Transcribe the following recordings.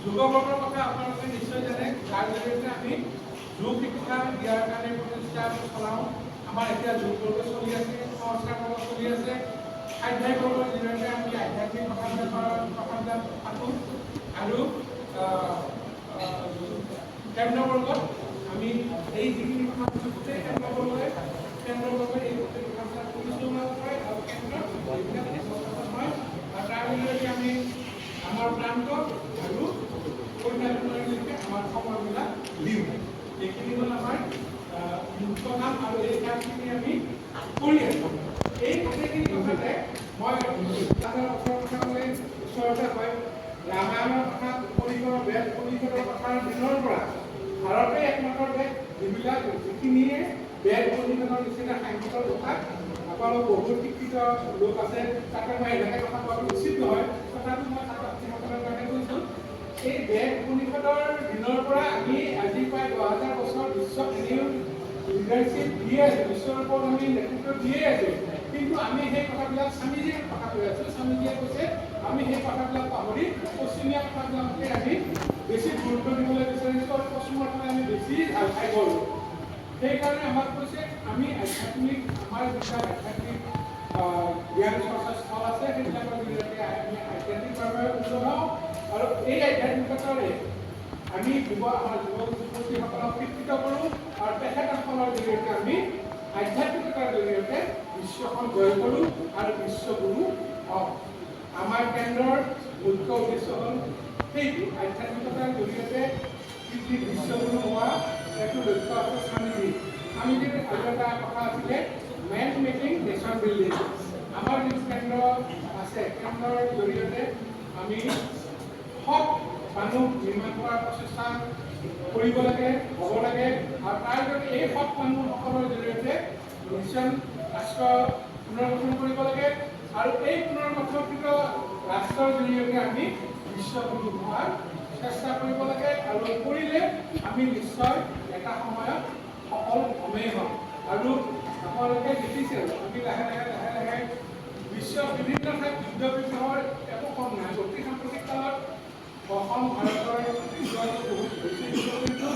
যুৱকসকলৰ কথা আপোনালোকে নিশ্চয় জানে, যাৰ জৰিয়তে আমি যোগ শিক্ষা দিয়াৰ কাৰণে প্ৰচেষ্টা চলাওঁ। আমাৰ এতিয়া যোগ বৰ্গ চলি আছে, সংস্কাৰ বৰ্গ চলি আছে, আধ্যাত্মিক বৰ্গৰ জৰিয়তে আমি আধ্যাত্মিক কথাবিলাক পাতোঁ আৰু কেন্দ্ৰবৰ্গত আমি এই যিখিনি কথা কৈছোঁ গোটেই কেন্দ্ৰবৰ্গই এই গোটেই কথাবিলাক পৰিচালনা কৰে আৰু কেন্দ্ৰত হয়। আৰু তাৰ জৰিয়তে আমি আমাৰ প্ৰান্ত আৰু কন্যাজনলৈকে আমাৰ সময়বিলাক দিওঁ। এইখিনি হ'ল আমাৰ মুখ্য কাম আৰু এই কামখিনি আমি কৰি আছোঁ। এই গোটেইখিনি কথাতে মই ওচৰতে হয় ৰামায়ণৰ কথা, উপনিষদৰ বেদ উপনিষদৰ কথাৰ দিনৰ পৰা ভাৰতে একমাত্ৰ দেশ যিখিনিয়ে বেদ উপনিষদৰ নিচিনা সাহিত্যৰ কথা আপোনালোক বহুত শিক্ষিত লোক আছে, তাতে মই এনেকৈ কথা কোৱাটো উচিত নহয়, তথাপি মই ছাত্ৰ-ছাত্ৰীসকলৰ কাৰণে কৈছোঁ। এই বেদ উপনিষদৰ দিনৰ পৰা আমি আজি প্ৰায় 10,000 বছৰ বিশ্বক এনেও লিডাৰশ্বিপ দিয়ে আছোঁ, বিশ্বৰ ওপৰত আমি নেতৃত্ব দিয়ে আছোঁ। কিন্তু আমি সেই কথাবিলাক স্বামীজীৰ কথা কৈ আছোঁ। স্বামীজীয়ে কৈছে আমি সেই কথাবিলাক পাহৰি পশ্চিমীয়া কথাবিলাককে আমি বেছি গুৰুত্ব দিবলৈ বিচাৰিছোঁ আৰু পশ্চিমৰ ফালে আমি বেছি ঢাল খাই গ'লোঁ। সেইকাৰণে আমাক কৈছে আমি আধ্যাত্মিক আমাৰ যিবিলাক আধ্যাত্মিক জ্ঞান চৰ্চা স্থল আছে সেইবিলাকৰ জৰিয়তে আমি আধ্যাত্মিকভাৱে উন্নত হওঁ আৰু এই আধ্যাত্মিকতাৰে আমি আমাৰ যুৱক যুৱতীসকলক শিক্ষিত কৰোঁ আৰু তেখেতসকলৰ জৰিয়তে আমি আধ্যাত্মিকতাৰ জৰিয়তে বিশ্বখন জয় কৰোঁ আৰু বিশ্বগুৰু হওঁ। আমাৰ কেন্দ্ৰৰ মুখ্য উদ্দেশ্য হ'ল সেইটো আধ্যাত্মিকতাৰ জৰিয়তে পৃথিৱীৰ বিশ্বগুৰু হোৱা এইটো লক্ষ্য আছে স্বামীজীৰ। স্বামীজীৰ আৰু এটা কথা আছিলে মেন মেকিং নেশ্যন বিল্ডিং। আমাৰ যিটো কেন্দ্ৰ আছে, কেন্দ্ৰৰ জৰিয়তে আমি সৎ মানুহ নিৰ্মাণ কৰাৰ প্ৰচেষ্টা কৰিব লাগে, হ'ব লাগে আৰু তাৰ জৰিয়তে এই সৎ মানুহসকলৰ জৰিয়তে মিছন ৰাষ্ট্ৰ পুনৰ্গঠন কৰিব লাগে আৰু এই পুনৰ্গঠিত ৰাষ্ট্ৰৰ জৰিয়তে আমি বিশ্বগুৰু হোৱাৰ চেষ্টা কৰিব লাগে আৰু কৰিলে আমি নিশ্চয় এটা সময়ত সফল হমেই হ'ম। আৰু আপোনালোকে দেখিছে আমি লাহে লাহে বিশ্বৰ বিভিন্ন ঠাইত যুদ্ধ বিগ্ৰহৰ একো কম নাই। অতি সাম্প্ৰতিক কালত অসম ভাৰতৰ বিশ্বতো বহুত বেছি কিন্তু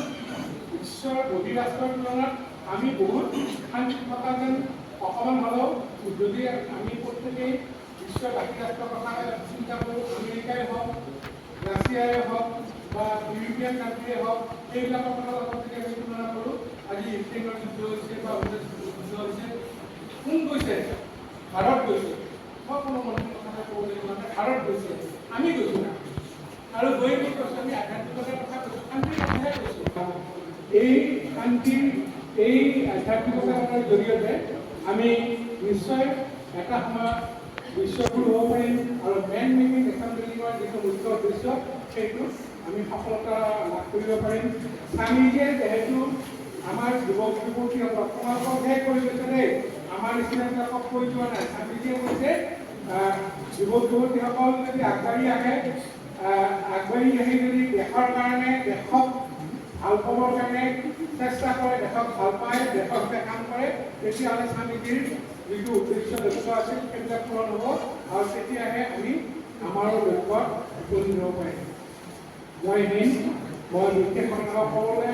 বিশ্বৰ বহিৰাষ্ট্ৰৰ তুলনাত আমি বহুত শান্তি থকা যেন অকণমান হ'লেও যদি আমি প্ৰত্যেকেই বিশ্বৰ বাকী ৰাষ্ট্ৰৰ কথা চিন্তা কৰোঁ, আমেৰিকাই হওক, ৰাছিয়াই হওক বা ইউৰোপীয়ান কাণ্ট্ৰিয়ে হওক, সেইবিলাকৰ কথা লগত যদি আমি তুলনা কৰোঁ, আজি ইউক্ৰেইনৰ যুদ্ধ হৈছে বা যুদ্ধ হৈছে, কোন গৈছে? ভাৰত গৈছে। মই কোনো মন্ত্ৰীৰ কথা ক'ব লাগিব মানে ভাৰত গৈছে, আমি গৈছোঁ না। আৰু গৈ কি কৈছোঁ আমি আধ্যাত্মিকতাৰ কথা কৈছোঁ, শান্তিৰ কথাহে কৈছোঁ। এই শান্তিৰ এই আধ্যাত্মিকতাৰ জৰিয়তে আমি নিশ্চয় এটা সময়ত বিশ্বগুৰু হ'ব পাৰিম আৰু মেন মেকিং নেশ্যন বিল্ডিঙৰ যিটো মুখ্য উদ্দেশ্য সেইটো আমি সফলতা লাভ কৰিব পাৰিম। স্বামীজীয়ে যিহেতু আমাৰ যুৱক যুৱতীসকলক তোমালোককহে কৰি গৈছে দেই, আমাৰ নিচিনাবিলাকক কৈ যোৱা নাই। স্বামীজীয়ে কৈছে যুৱক যুৱতীসকল যদি আগবাঢ়ি আহি যদি দেশৰ কাৰণে দেশক ভাল পাবৰ কাৰণে চেষ্টা কৰে, দেশক ভাল পায়, দেশৰ হকে কাম কৰে, তেতিয়াহ'লে স্বামীজীৰ যিটো উদ্দেশ্য লক্ষ্য আছিল সেইবিলাক পূৰণ হ'ব আৰু তেতিয়াহে আমি আমাৰ লক্ষ্যত উপনীত হ'ব পাৰিম। জয় হিন্দ। মই বিশেষ কথা ক'বলৈ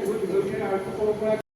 বহুত দীঘলীয়া আৰু